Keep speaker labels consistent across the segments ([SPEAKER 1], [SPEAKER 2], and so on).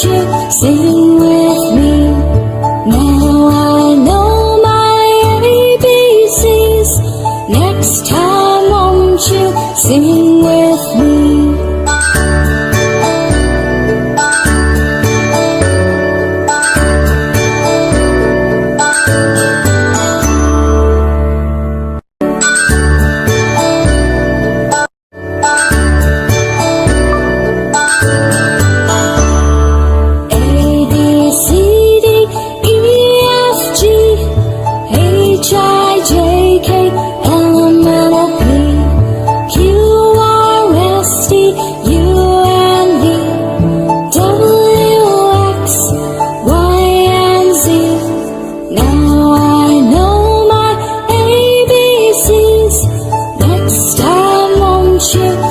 [SPEAKER 1] you sing with me? Now I know my ABCs. Next time won't you sing with me?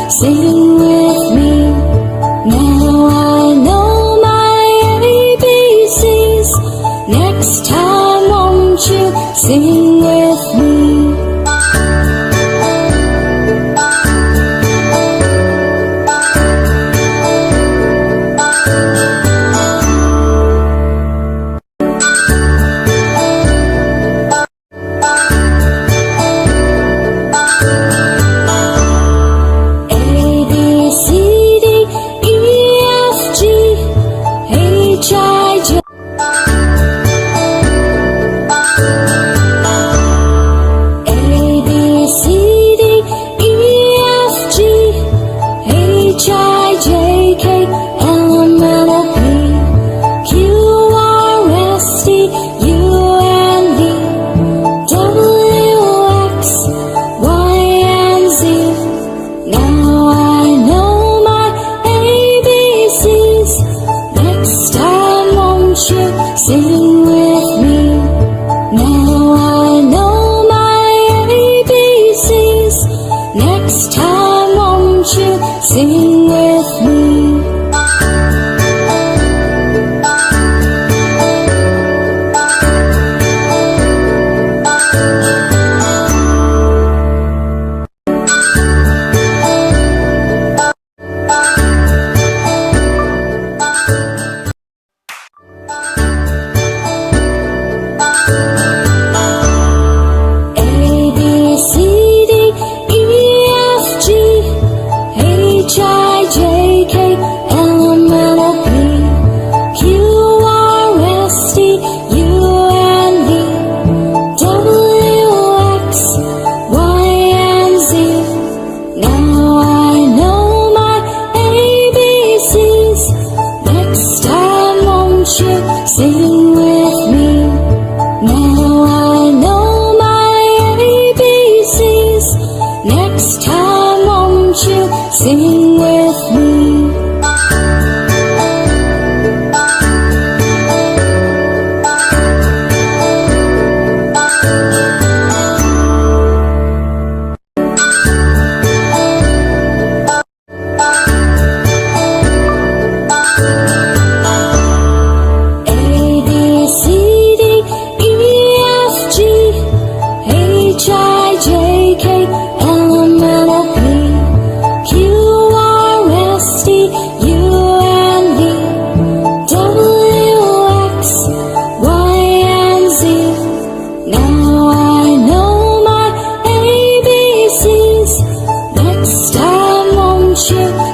[SPEAKER 1] Sing with me. Now I know my ABCs. Next time won't you sing with me? Sing with me. Now I know my ABCs. Next time won't you sing with me? Sing with me. Now I know my ABCs. Next time won't you sing with me?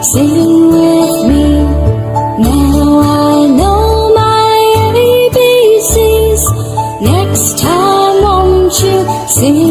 [SPEAKER 1] Sing with me. Now I know my ABCs. Next time won't you sing?